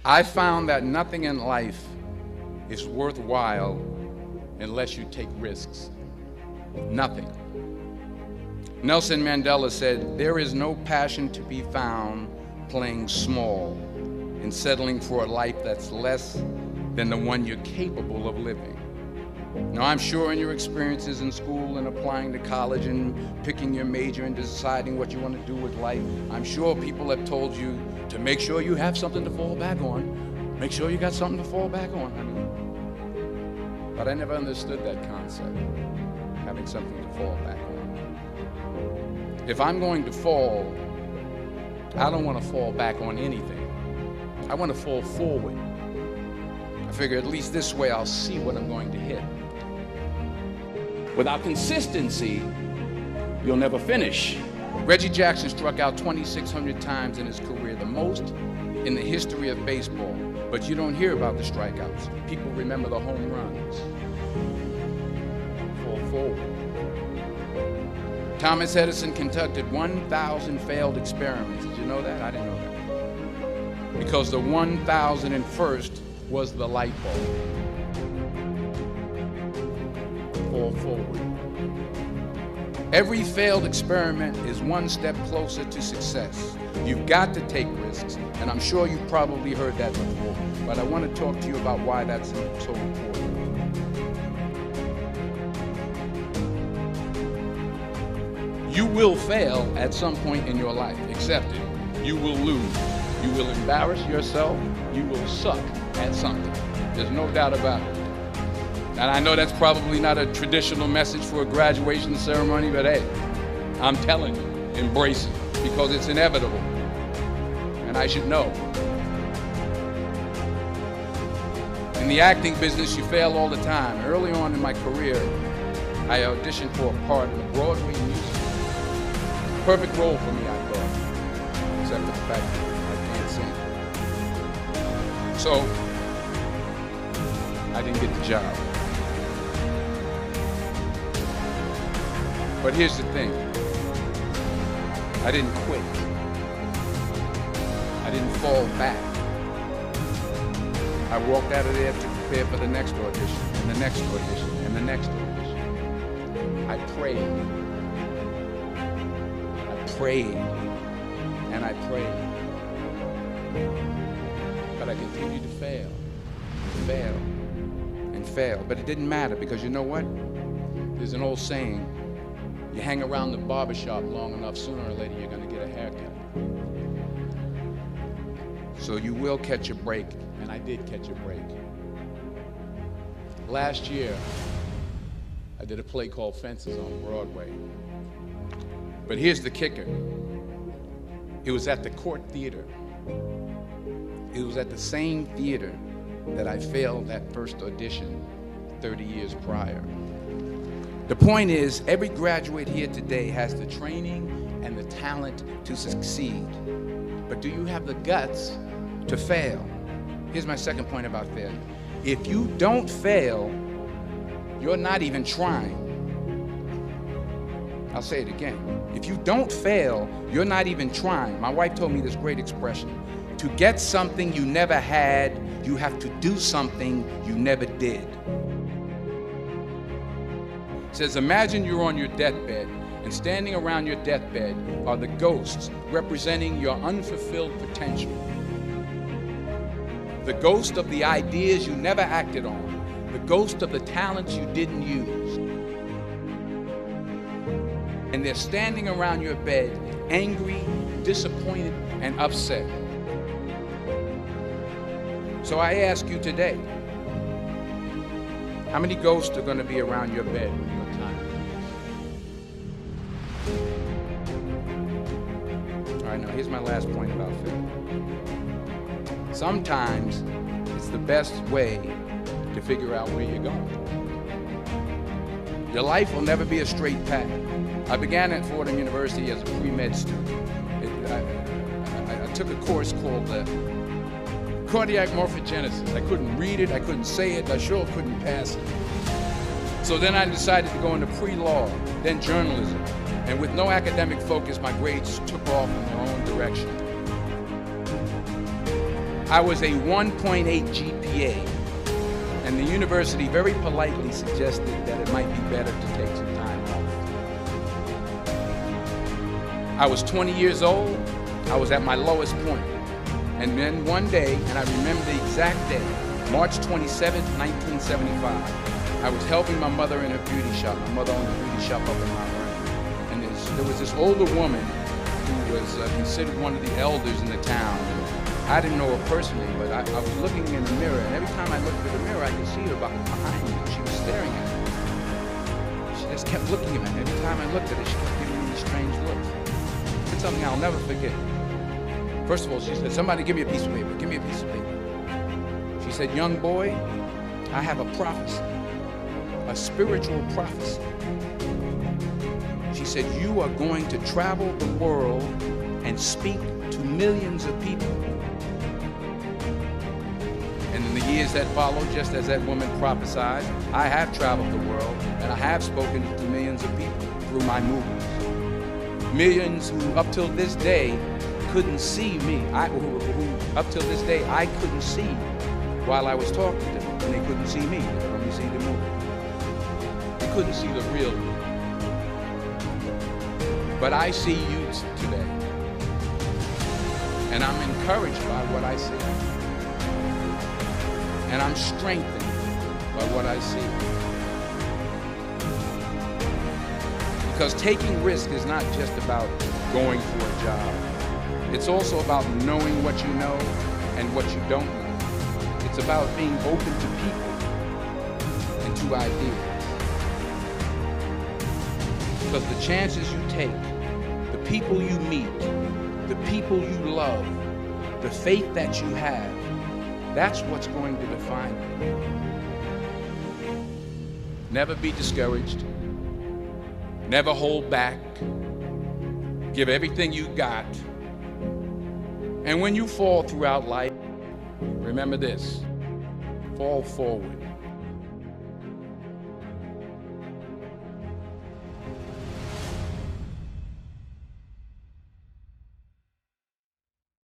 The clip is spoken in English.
I found that nothing in life is worthwhile unless you take risks. Nothing. Nelson Mandela said, "There is no passion to be found playing small and settling for a life that's less than the one you're capable of living." Now, I'm sure in your experiences in school and applying to college and picking your major and deciding what you want to do with life, I'm sure people have told you to make sure you have something to fall back on. Make sure you got something to fall back on, honey. But I never understood that concept, having something to fall back on. If I'm going to fall, I don't want to fall back on anything. I want to fall forward. I figure at least this way I'll see what I'm going to hit. Without consistency, you'll never finish. Reggie Jackson struck out 2,600 times in his career, the most in the history of baseball. But you don't hear about the strikeouts. People remember the home runs. Fall forward. Thomas Edison conducted 1,000 failed experiments. Did you know that? I didn't know that. Because the 1,001st was the light bulb. Fall forward. Every failed experiment is one step closer to success. You've got to take risks, and I'm sure you've probably heard that before, but I want to talk to you about why that's so important. You will fail at some point in your life. Accept it. You will lose. You will embarrass yourself. You will suck at something. There's no doubt about it. And I know that's probably not a traditional message for a graduation ceremony, but hey, I'm telling you, embrace it, because it's inevitable. And I should know. In the acting business, you fail all the time. Early on in my career, I auditioned for a part in a Broadway musical. Perfect role for me, I thought, except for the fact that I can't sing. So, I didn't get the job. But here's the thing. I didn't quit. I didn't fall back. I walked out of there to prepare for the next audition, and the next audition, and the next audition. I prayed. I prayed. And I prayed. But I continued to fail. And fail. But it didn't matter, because you know what? There's an old saying. You hang around the barbershop long enough, sooner or later you're going to get a haircut. So you will catch a break, and I did catch a break. Last year, I did a play called Fences on Broadway. But here's the kicker. It was at the Court Theater. It was at the same theater that I failed that first audition 30 years prior. The point is, every graduate here today has the training and the talent to succeed. But do you have the guts to fail? Here's my second point about failure. If you don't fail, you're not even trying. I'll say it again. If you don't fail, you're not even trying. My wife told me this great expression. To get something you never had, you have to do something you never did. It says, imagine you're on your deathbed, and standing around your deathbed are the ghosts representing your unfulfilled potential. The ghost of the ideas you never acted on, the ghost of the talents you didn't use. And they're standing around your bed, angry, disappointed, and upset. So I ask you today, how many ghosts are going to be around your bed when your time comes? All right, now here's my last point about failure. Sometimes it's the best way to figure out where you're going. Your life will never be a straight path. I began at Fordham University as a pre-med student. I took a course called cardiac morphogenesis. I couldn't read it, I couldn't say it, I sure couldn't pass it. So then I decided to go into pre-law, then journalism. And with no academic focus, my grades took off in their own direction. I was a 1.8 GPA, and the university very politely suggested that it might be better to take some time off. I was 20 years old. I was at my lowest point. And then one day, and I remember the exact day, March 27, 1975, I was helping my mother in her beauty shop. My mother owned a beauty shop up in Mount Vernon. And there was this older woman who was considered one of the elders in the town. I didn't know her personally, but I was looking in the mirror, and every time I looked at the mirror, I could see her behind me. She was staring at me. She just kept looking at me. Every time I looked at her, she kept giving me these strange looks. It's something I'll never forget. First of all, she said, "Somebody give me a piece of paper. Give me a piece of paper." She said, "Young boy, I have a prophecy, a spiritual prophecy." She said, "You are going to travel the world and speak to millions of people." And in the years that followed, just as that woman prophesied, I have traveled the world and I have spoken to millions of people through my movements. Millions who up till this day couldn't see me. Who up till this day I couldn't see while I was talking to them, and they couldn't see me. They could only see the movie. They couldn't see the real me. But I see you today, and I'm encouraged by what I see, and I'm strengthened by what I see. Because taking risk is not just about going for a job. It's also about knowing what you know and what you don't know. It's about being open to people and to ideas. Because the chances you take, the people you meet, the people you love, the faith that you have, that's what's going to define you. Never be discouraged. Never hold back. Give everything you got. And when you fall throughout life, remember this: fall forward.